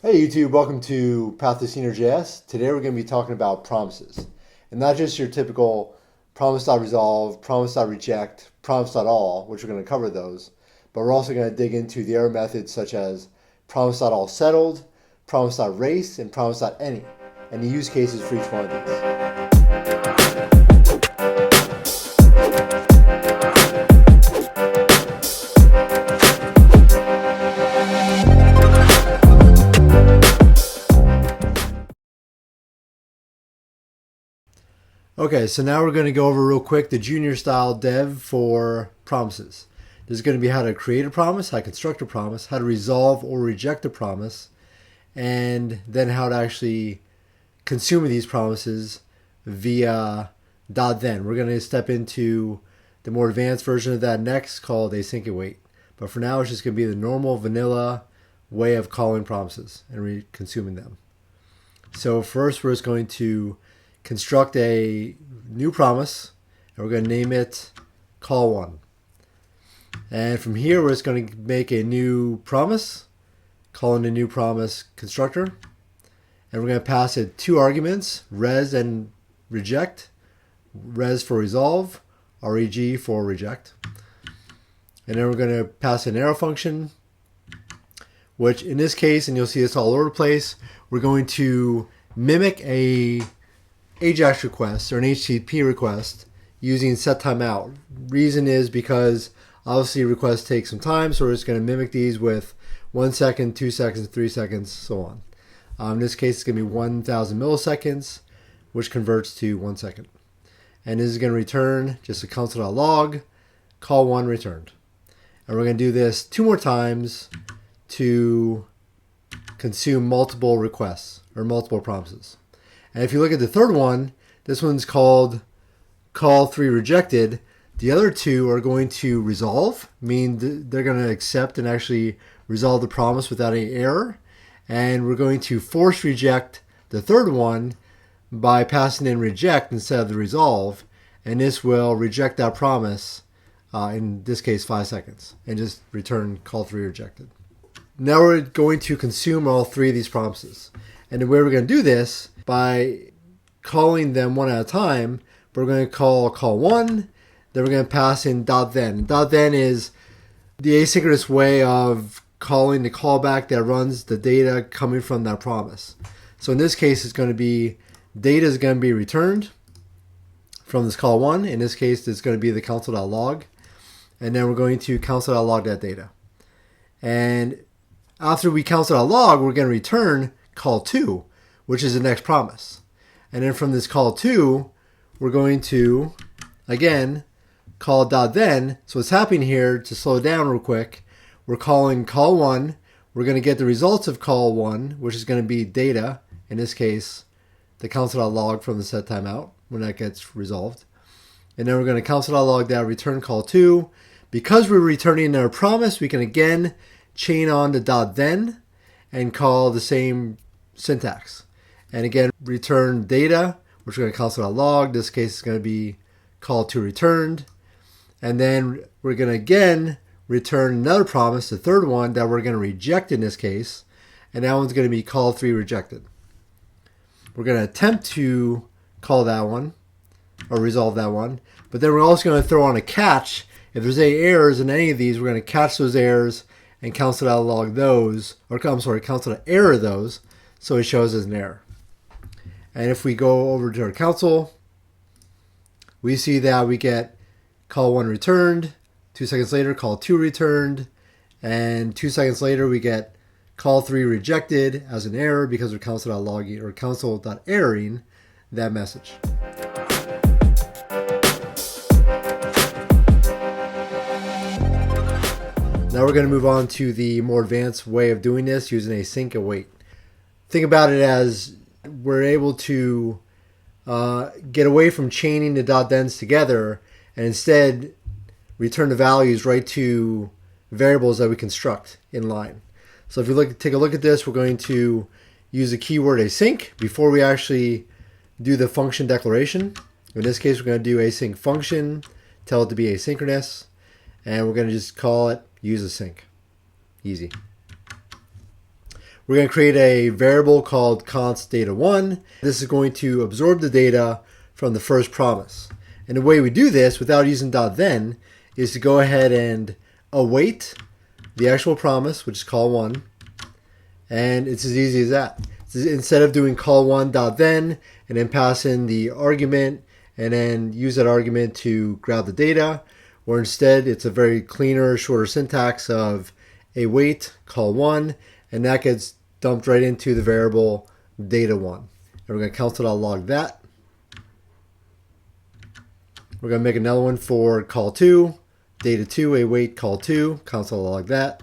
Hey YouTube, welcome to Path to Senior JS. Today we're going to be talking about promises. And not just your typical promise.resolve, promise.reject, promise.all, which we're going to cover those, but we're also going to dig into the error methods such as promise.allSettled, promise.race, and promise.any, and the use cases for each one of these. Okay, so now we're going to go over real quick the junior style dev for promises. There's going to be how to create a promise, how to construct a promise, how to resolve or reject a promise, and then how to actually consume these promises via .then. We're going to step into the more advanced version of that next called async await. But for now, it's just going to be the normal vanilla way of calling promises and consuming them. So first, we're just going to construct a new promise, and we're going to name it call1. And from here, we're just going to make a new promise, calling a new promise constructor. And we're going to pass it two arguments, res and reject. Res for resolve, reg for reject. And then we're going to pass an arrow function, which in this case, and you'll see this all over the place, we're going to mimic a AJAX request or an HTTP request using setTimeout. Reason is because obviously requests take some time, so we're just going to mimic these with 1 second, 2 seconds, 3 seconds, so on. In this case, it's going to be 1,000 milliseconds, which converts to 1 second. And this is going to return just a console.log, call1 returned. And we're going to do this 2 more times to consume multiple requests or multiple promises. And if you look at the third one, this one's called call3 rejected. The other two are going to resolve, meaning they're going to accept and actually resolve the promise without any error. And we're going to force reject the third one by passing in reject instead of the resolve. And this will reject that promise, in this case 5 seconds, and just return call3 rejected. Now we're going to consume all 3 of these promises. And the way we're going to do this, by calling them one at a time, we're going to call1, then we're going to pass in .then. .then is the asynchronous way of calling the callback that runs the data coming from that promise. So in this case, it's going to be data is going to be returned from this call1. In this case, it's going to be the console.log. And then we're going to console.log that data. And after we console.log, we're going to return call2, which is the next promise. And then from this call2, we're going to, again, call .then. So what's happening here, to slow down real quick, we're calling call1. We're going to get the results of call1, which is going to be data, in this case, the console.log from the setTimeout when that gets resolved. And then we're going to console.log that, return call2. Because we're returning our promise, we can again chain on the .then and call the same syntax. And again, return data, which we're going to console.log. In this case, it's going to be call2 returned. And then we're going to again return another promise, the third one that we're going to reject in this case. And that one's going to be call3 rejected. We're going to attempt to call that one or resolve that one. But then we're also going to throw on a catch. If there's any errors in any of these, we're going to catch those errors and console.log those, or console.error those, so it shows as an error. And if we go over to our console, we see that we get call1 returned, 2 seconds later call2 returned, and 2 seconds later we get call3 rejected as an error because we're console.logging or console.erroring that message. Now we're going to move on to the more advanced way of doing this using async await. Think about it as we're able to get away from chaining the .thens together and instead return the values right to variables that we construct in line. So if you take a look at this, we're going to use the keyword async before we actually do the function declaration. In this case, we're going to do async function, tell it to be asynchronous, and we're going to just call it use async. Easy. we're going to create a variable called const data1. This is going to absorb the data from the first promise. And the way we do this without using .then is to go ahead and await the actual promise, which is call1. And it's as easy as that. Instead of doing call1.then and then pass in the argument and then use that argument to grab the data, or instead it's a very cleaner, shorter syntax of await call1, and that gets dumped right into the variable data1. And we're going to console.log that. We're going to make another one for call2, data2 await call2, console.log that.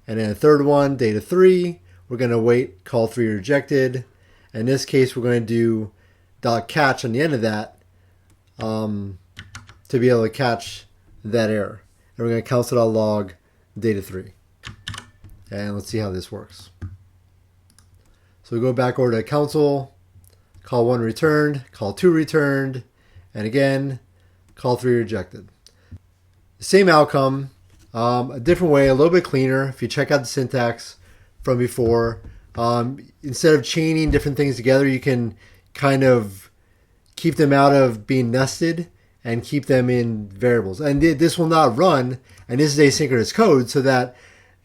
And then a third one, data3, we're going to await call3 rejected. In this case, we're going to do .catch on the end of that to be able to catch that error. And we're going to console.log data3. And let's see how this works. So we go back over to console, call1 returned, call2 returned, and again, call3 rejected. The same outcome, a different way, a little bit cleaner. If you check out the syntax from before, instead of chaining different things together, you can kind of keep them out of being nested and keep them in variables. And this will not run, and this is asynchronous code, so that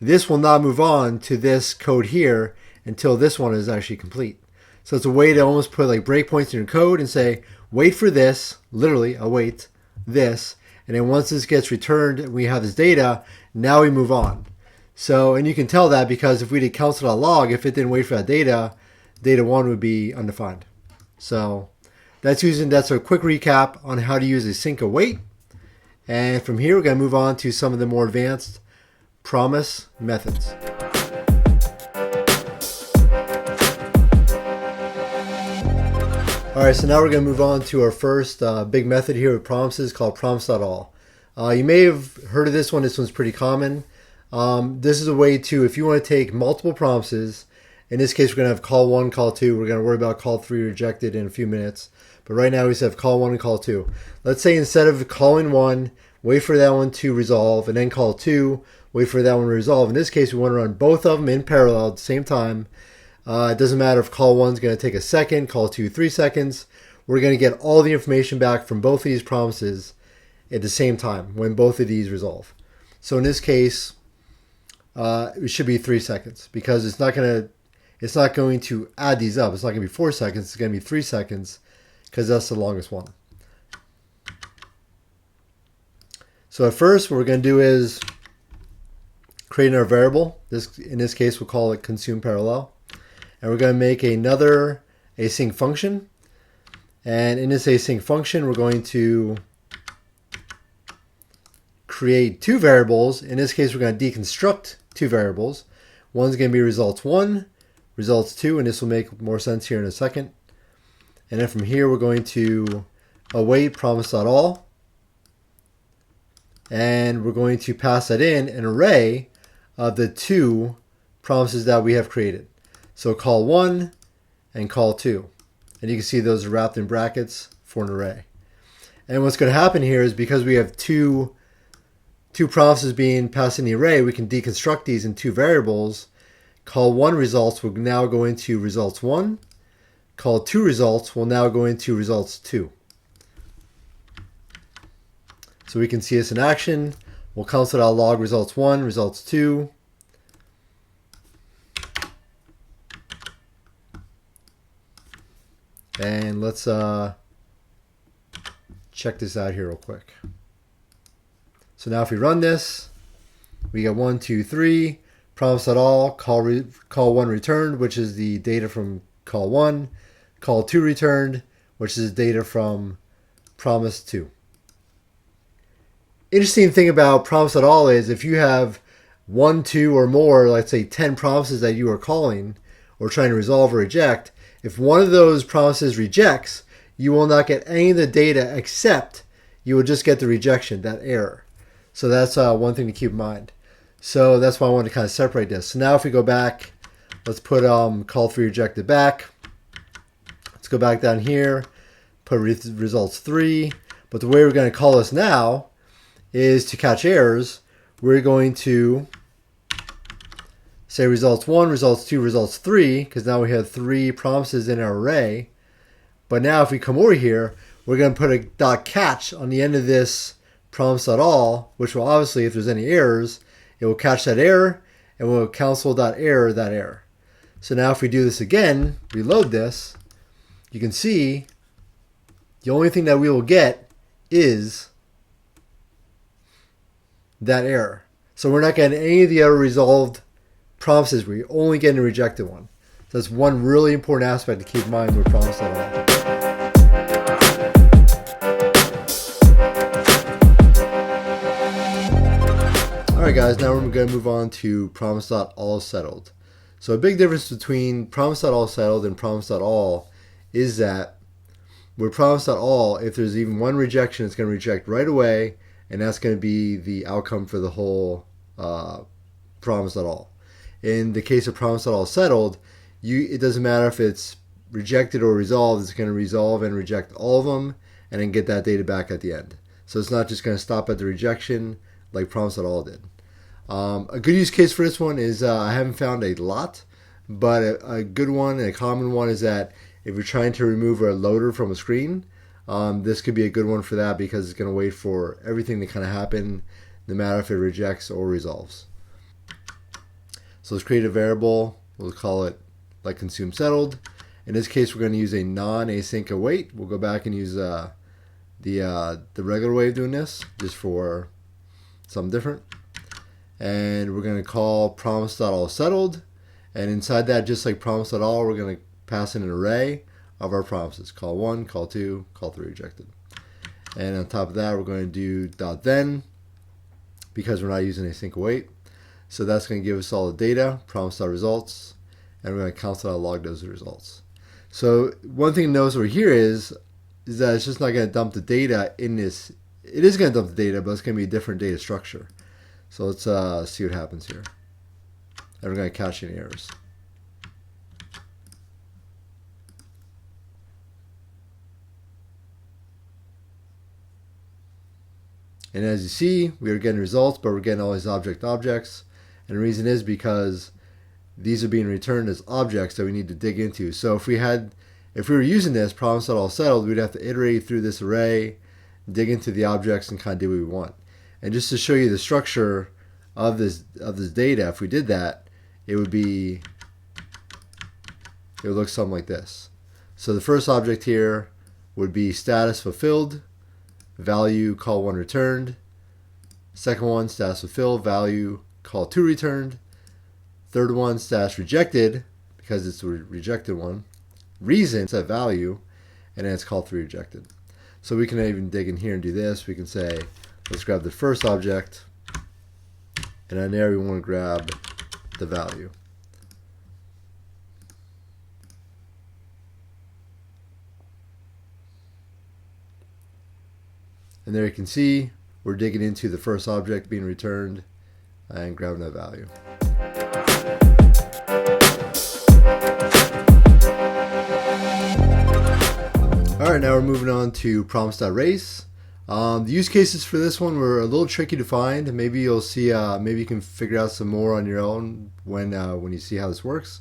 this will not move on to this code here until this one is actually complete. So it's a way to almost put like breakpoints in your code and say, wait for this, literally await this, and then once this gets returned and we have this data, now we move on. So, and you can tell that because if we did console.log, if it didn't wait for that data, data1 would be undefined. So that's a quick recap on how to use async await. And from here, we're going to move on to some of the more advanced promise methods. All right, so now we're going to move on to our first big method here with promises called promise.all. You may have heard of this one. This one's pretty common. This is a way to, if you want to take multiple promises, in this case, we're going to have call1, call2. We're going to worry about call3 rejected in a few minutes. But right now, we just have call1 and call2. Let's say instead of calling 1, wait for that one to resolve, and then call 2, wait for that one to resolve. In this case, we want to run both of them in parallel at the same time. It doesn't matter if call 1 is going to take a second, call 2, 3 seconds. We're going to get all the information back from both of these promises at the same time when both of these resolve. So in this case, it should be 3 seconds because it's not going to add these up. It's not going to be 4 seconds. It's going to be 3 seconds because that's the longest one. So at first, what we're going to do is create our variable. In this case, we'll call it consume parallel. And we're going to make another async function. And in this async function, we're going to create two variables. In this case, we're going to deconstruct two variables. One's going to be results1, results2, and this will make more sense here in a second. And then from here, we're going to await promise.all. And we're going to pass that in an array of the two promises that we have created. So call 1 and call 2. And you can see those are wrapped in brackets for an array. And what's going to happen here is because we have two promises being passed in the array, we can deconstruct these in two variables. Call 1 results will now go into results1. Call 2 results will now go into results2. So we can see this in action. We'll console.log results1, results2. And let's check this out here real quick. So now if we run this, we get 1, 2, 3, promise.all, call 1 returned, which is the data from call 1, call 2 returned, which is data from promise 2. Interesting thing about promise.all is if you have 1, 2, or more, let's say 10 promises that you are calling or trying to resolve or reject, if one of those promises rejects, you will not get any of the data except you will just get the rejection, that error. So that's one thing to keep in mind. So that's why I wanted to kind of separate this. So now if we go back, let's put call 3 rejected back. Let's go back down here, put results 3. But the way we're going to call this now is to catch errors. We're going to say results 1, results 2, results 3, because now we have 3 promises in our array. But now if we come over here, we're going to put a .catch on the end of this promise.all, which will obviously, if there's any errors, it will catch that error and will cancel that error. So now if we do this again, reload this, you can see the only thing that we will get is that error. So we're not getting any of the other resolved promises. We're only getting a rejected one. So that's one really important aspect to keep in mind with promise.all. Alright guys, now we're going to move on to promise.all settled. So a big difference between promise.all settled and promise.all is that with promise.all, if there's even one rejection, it's going to reject right away, and that's going to be the outcome for the whole promise.all. In the case of promise.all settled, it doesn't matter if it's rejected or resolved, it's going to resolve and reject all of them and then get that data back at the end. So it's not just going to stop at the rejection like promise.all did. A good use case for this one is, I haven't found a lot, but a good one, a common one, is that if you're trying to remove a loader from a screen, this could be a good one for that, because it's going to wait for everything to kind of happen, no matter if it rejects or resolves. So let's create a variable. We'll call it like consume settled. In this case, we're going to use a non-async await. We'll go back and use the regular way of doing this, just for something different. And we're going to call promise.all settled, and inside that, just like promise.all, we're going to pass in an array of our promises. Call 1, call 2, call 3 rejected. And on top of that, we're going to do .then, because we're not using async await. So that's going to give us all the data, promise.results, and we're going to console.log those results. So one thing to notice over here is that it's just not going to dump the data in this. It is going to dump the data, but it's going to be a different data structure. So let's see what happens here. And we're going to catch any errors. And as you see, we are getting results, but we're getting all these objects. And the reason is because these are being returned as objects that we need to dig into. So if we were using this promise.all settled, we'd have to iterate through this array, dig into the objects, and kind of do what we want. And just to show you the structure of this data, if we did that, it would look something like this. So the first object here would be status fulfilled, value call 1 returned. Second one, status fulfilled, value call 2 returned. Third one, status rejected, because it's a rejected one. Reason, set value, and then it's call 3 rejected. So we can even dig in here and do this. We can say, let's grab the first object, and on there we want to grab the value. And there you can see we're digging into the first object being returned and grabbing that value. Alright, now we're moving on to promise.race. The use cases for this one were a little tricky to find. Maybe you'll see, maybe you can figure out some more on your own when you see how this works.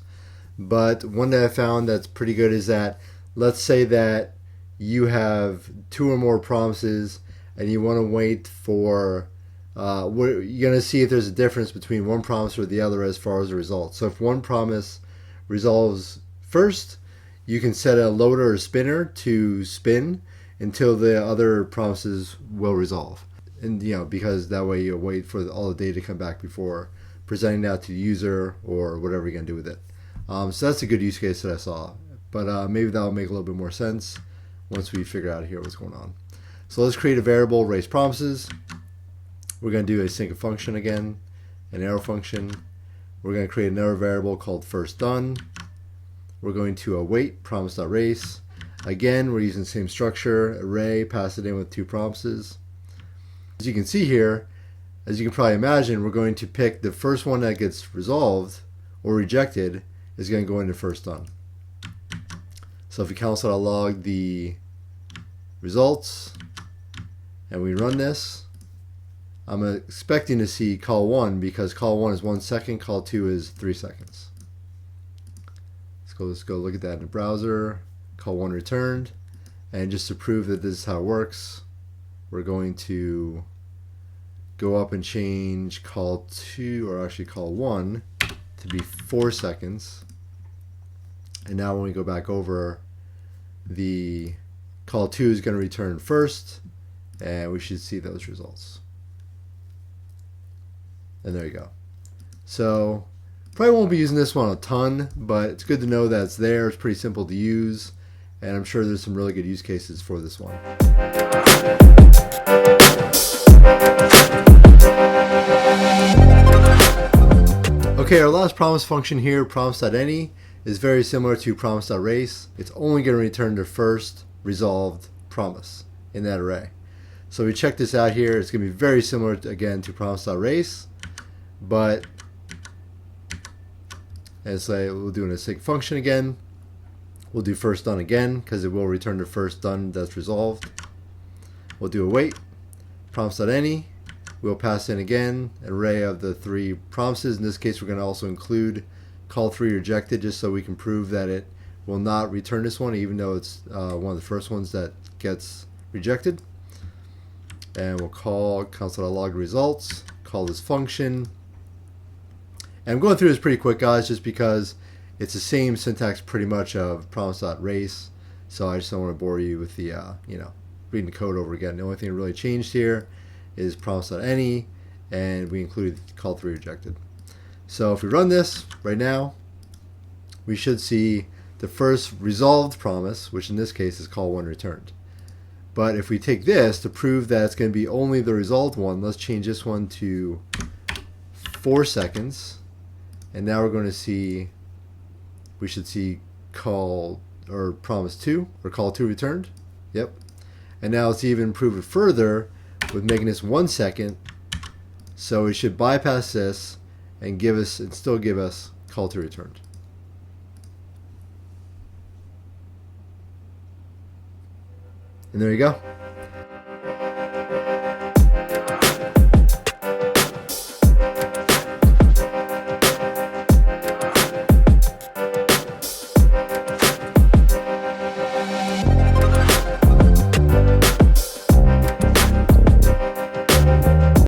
But one that I found that's pretty good is that, let's say that you have 2 or more promises and you want to wait for, you're going to see if there's a difference between one promise or the other as far as the result. So if one promise resolves first, you can set a loader or spinner to spin until the other promises will resolve. And because that way you'll wait for all the data to come back before presenting that to the user or whatever you're going to do with it. So that's a good use case that I saw. But maybe that'll make a little bit more sense once we figure out here what's going on. So let's create a variable, raise promises. We're going to do a sync function again, an arrow function. We're going to create another variable called first done. We're going to await promise.race. Again, we're using the same structure, array, pass it in with 2 promises. As you can see here, as you can probably imagine, we're going to pick the first one that gets resolved or rejected is going to go into first done. So if we console.log the results and we run this, I'm expecting to see call 1 because call 1 is 1 second, call 2 is 3 seconds. Let's go look at that in the browser. Call 1 returned. And just to prove that this is how it works, we're going to go up and change call 2, or actually call 1, to be 4 seconds. And now when we go back over, the call 2 is going to return first, and we should see those results. And there you go. So probably won't be using this one a ton, but it's good to know that it's there. It's pretty simple to use, and I'm sure there's some really good use cases for this one. Okay, our last promise function here, promise.any, is very similar to promise.race. It's only going to return the first resolved promise in that array. So we check this out here. It's going to be very similar again to promise.race, but as we'll do an async function again. We'll do first done again because it will return the first done that's resolved. We'll do await, promise.any. We'll pass in again an array of the 3 promises. In this case, we're going to also include call 3 rejected, just so we can prove that it will not return this one, even though it's one of the first ones that gets rejected. And we'll call console.log results, call this function. And I'm going through this pretty quick, guys, just because it's the same syntax pretty much of promise.race. So I just don't want to bore you with the reading the code over again. The only thing that really changed here is promise.any, and we included call 3 rejected. So if we run this right now, we should see the first resolved promise, which in this case is call 1 returned. But if we take this to prove that it's going to be only the resolved one, let's change this one to 4 seconds. And now we're going to see, we should see call or promise 2 or call 2 returned. Yep. And now let's even improve it further with making this 1 second. So we should bypass this and still give us call 2 returned. And there you go.